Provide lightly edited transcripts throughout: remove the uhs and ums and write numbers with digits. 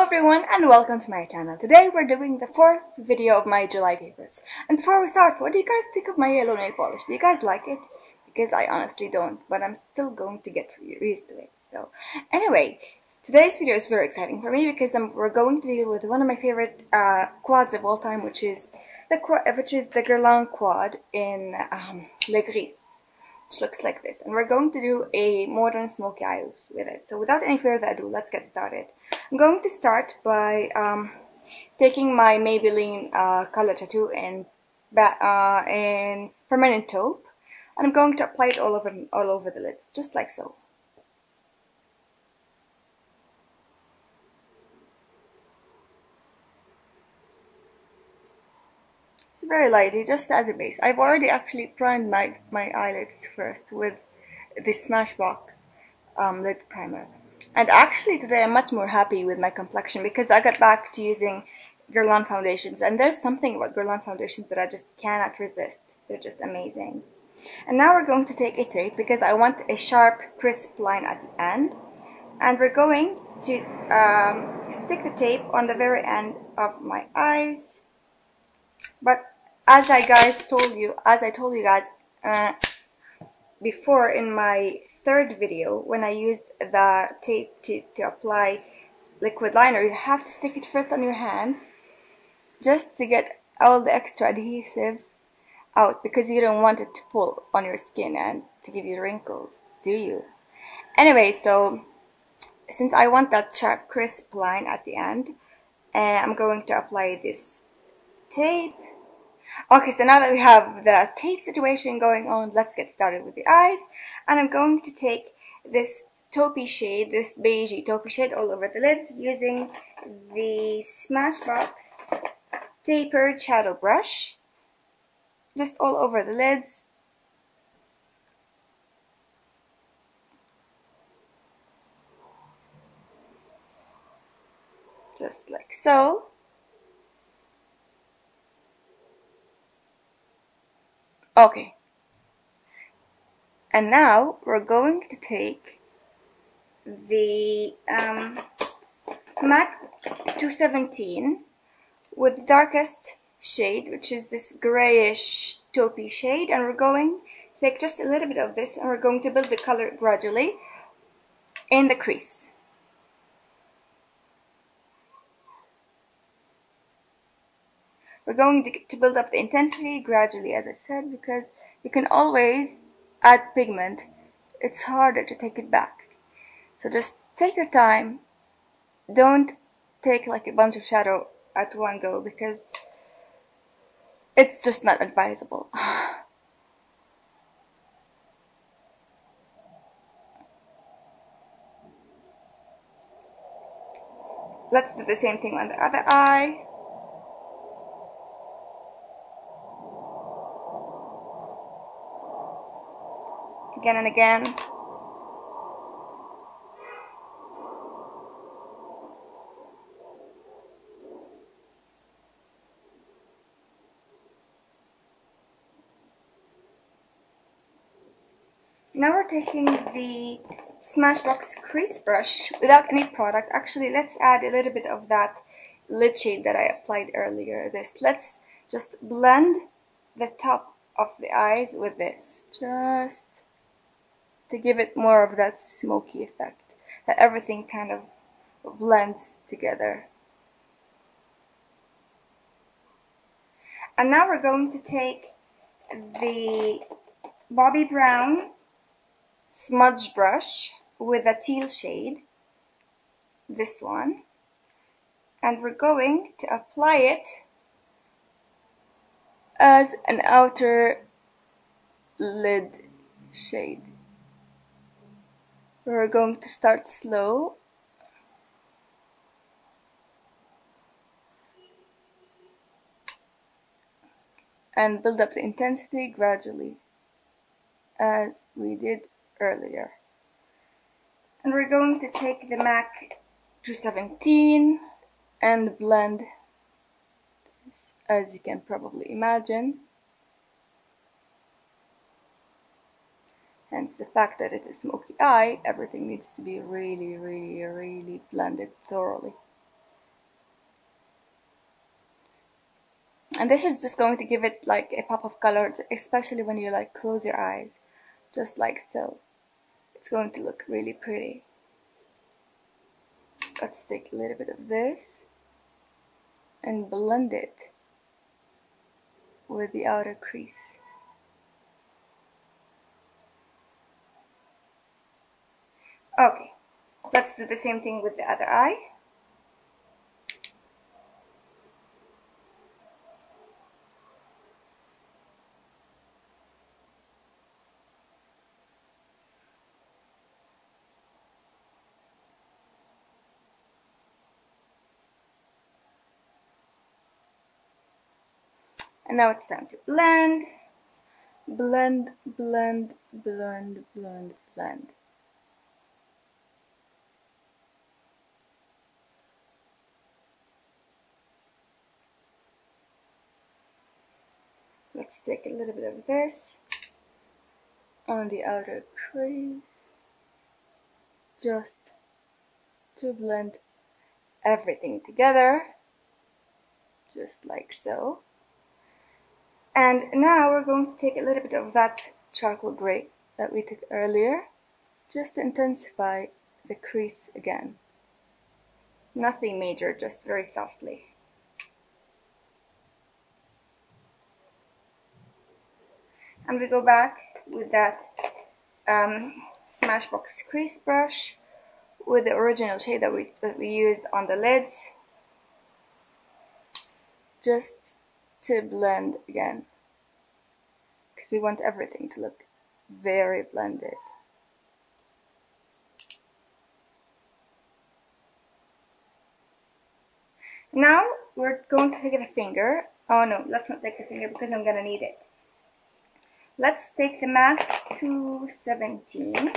everyone and welcome to my channel. Today we're doing the fourth video of my July favorites. And before we start, what do you guys think of my yellow nail polish? Do you guys like it? Because I honestly don't, but I'm still going to get used to it. So anyway, today's video is very exciting for me because we're going to deal with one of my favorite quads of all time, which is the Guerlain quad in Le Gris. Which looks like this, and we're going to do a modern smoky eyes with it. So without any further ado, let's get started. I'm going to start by taking my Maybelline color tattoo in permanent taupe, and I'm going to apply it all over the lids, just like so. Very lightly, just as a base. I've already actually primed my eyelids first with the Smashbox lid primer. And actually today I'm much more happy with my complexion because I got back to using Guerlain foundations. And there's something about Guerlain foundations that I just cannot resist. They're just amazing. And now we're going to take a tape because I want a sharp, crisp line at the end. And we're going to stick the tape on the very end of my eyes. But as I told you guys before in my third video, when I used the tape to apply liquid liner, you have to stick it first on your hands just to get all the extra adhesive out, because you don't want it to pull on your skin and to give you wrinkles, do you? Anyway, so since I want that sharp, crisp line at the end, I'm going to apply this tape. Okay, so now that we have the tape situation going on, let's get started with the eyes. And I'm going to take this taupey shade, this beigey taupey shade all over the lids using the Smashbox tapered shadow brush. Just all over the lids. Just like so. Okay, and now we're going to take the MAC 217 with the darkest shade, which is this grayish taupey shade, and we're going to take just a little bit of this and we're going to build the color gradually in the crease. We're going to build up the intensity gradually, as I said, because you can always add pigment. It's harder to take it back. So just take your time. Don't take like a bunch of shadow at one go because it's just not advisable. Let's do the same thing on the other eye. Again and again. Now we're taking the Smashbox crease brush without any product. Actually, let's add a little bit of that lid shade that I applied earlier. Let's just blend the top of the eyes with this, just to give it more of that smoky effect, that everything kind of blends together. And now we're going to take the Bobbi Brown smudge brush with a teal shade, this one, and we're going to apply it as an outer lid shade. We're going to start slow and build up the intensity gradually as we did earlier. And we're going to take the MAC 217 and blend this, as you can probably imagine. Hence the fact that it's a smoky eye, everything needs to be really, really, really blended thoroughly. And this is just going to give it like a pop of color, especially when you like close your eyes, just like so. It's going to look really pretty. Let's take a little bit of this and blend it with the outer crease. Okay, let's do the same thing with the other eye. And now it's time to blend. Blend, blend, blend, blend, blend. Let's take a little bit of this on the outer crease, just to blend everything together, just like so. And now we're going to take a little bit of that charcoal gray that we took earlier, just to intensify the crease again. Nothing major, just very softly. And we go back with that Smashbox crease brush with the original shade that we used on the lids, just to blend again, because we want everything to look very blended. Now we're going to take the finger. Oh no, let's not take the finger because I'm gonna need it. Let's take the MAC 217.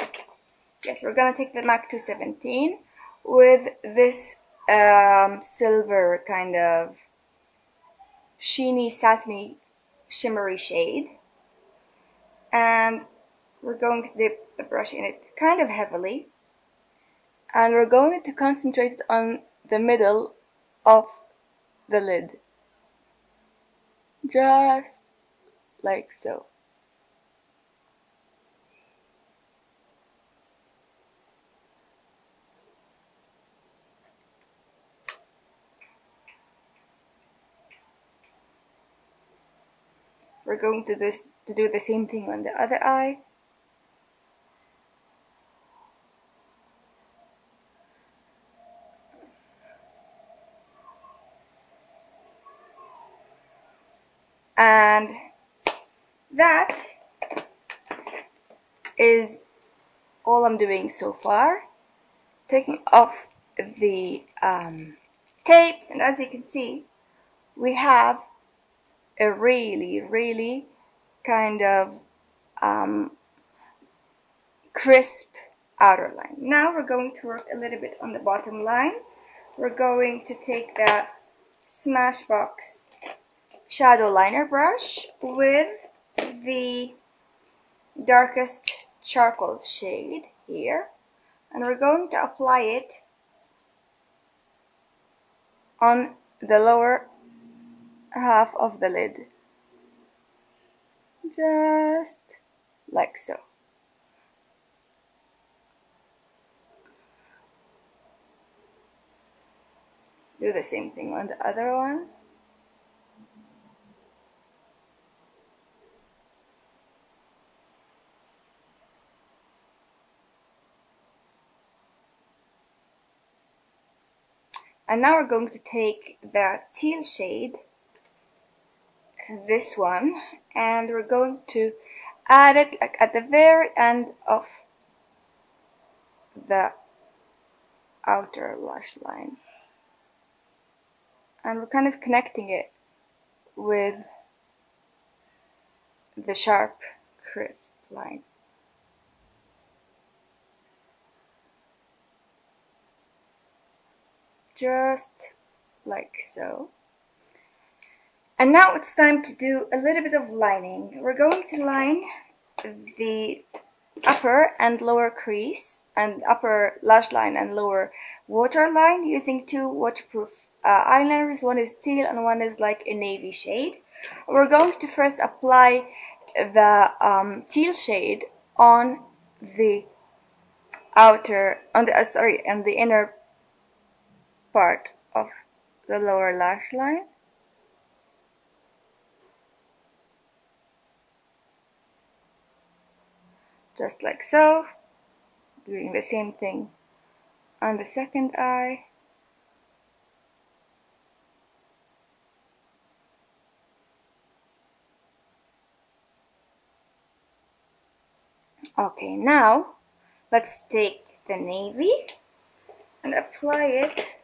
Yes, we're gonna take the MAC 217 with this silver kind of sheeny, satiny, shimmery shade. And we're going to dip the brush in it kind of heavily. And we're going to concentrate it on the middle of the lid. Just like so. We're going to do the same thing on the other eye. And that is all I'm doing so far. Taking off the tapes, and as you can see, we have a really kind of crisp outer line. Now we're going to work a little bit on the bottom line. We're going to take the Smashbox shadow liner brush with the darkest charcoal shade here, and we're going to apply it on the lower half of the lid, just like so. Do the same thing on the other one. And now we're going to take the teal shade, this one, and we're going to add it like at the very end of the outer lash line. And we're kind of connecting it with the sharp, crisp line. Just like so. And now it's time to do a little bit of lining. We're going to line the upper and lower crease and upper lash line and lower waterline using two waterproof eyeliners. One is teal and one is like a navy shade. We're going to first apply the teal shade on the on the inner part of the lower lash line. Just like so. Doing the same thing on the second eye. Okay, now let's take the navy and apply it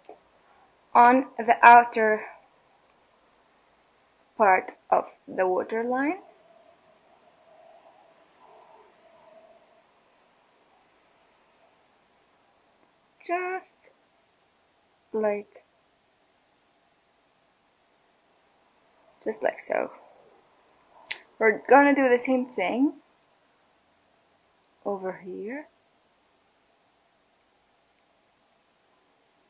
on the outer part of the waterline. Just like so. We're gonna do the same thing over here.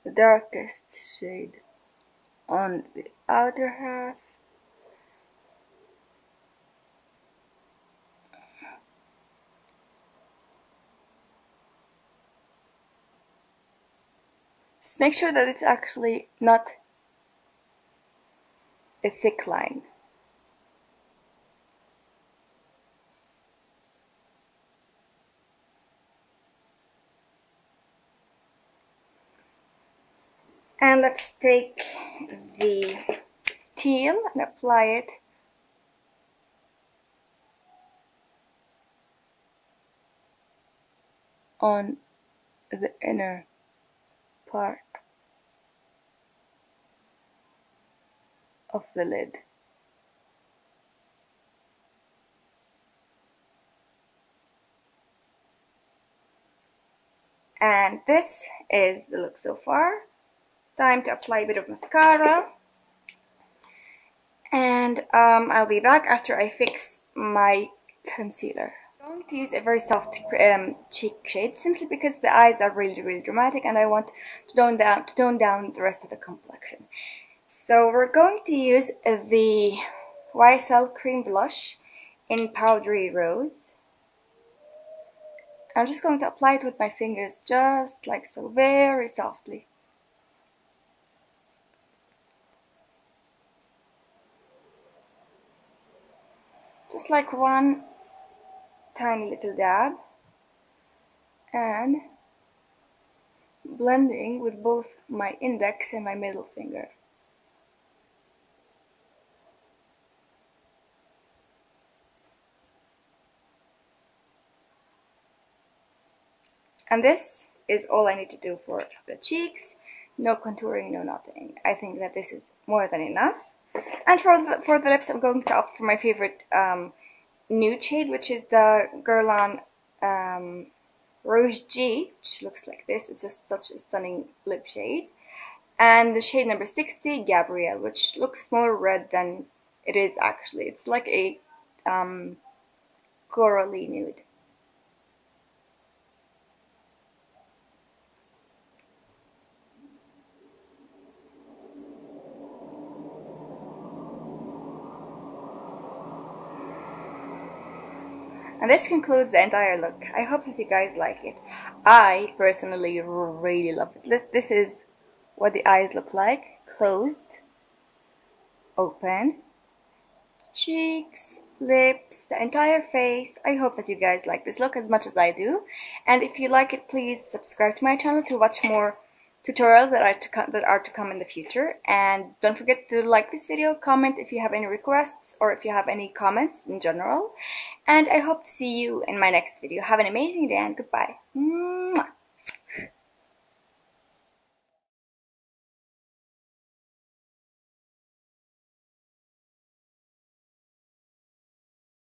The darkest shade on the outer half. Just make sure that it's actually not a thick line. And let's take the teal and apply it on the inner part of the lid. And this is the look so far. Time to apply a bit of mascara. And I'll be back after I fix my concealer. I'm going to use a very soft cheek shade simply because the eyes are really dramatic and I want to tone down the rest of the complexion. So we're going to use the YSL Cream Blush in Powdery Rose. I'm just going to apply it with my fingers, just like so, very softly. Just like one tiny little dab. And blending with both my index and my middle finger. And this is all I need to do for the cheeks. No contouring, no nothing. I think that this is more than enough. And for the lips, I'm going to opt for my favorite nude shade, which is the Guerlain Rouge G, which looks like this. It's just such a stunning lip shade. And the shade number 60, Gabrielle, which looks more red than it is actually. It's like a corally nude. And this concludes the entire look. I hope that you guys like it. I personally really love it. This is what the eyes look like. Closed, open, cheeks, lips, the entire face. I hope that you guys like this look as much as I do. And if you like it, please subscribe to my channel to watch more tutorials that are to come in the future. And don't forget to like this video, comment if you have any requests or if you have any comments in general. And I hope to see you in my next video. Have an amazing day and goodbye. Mwah.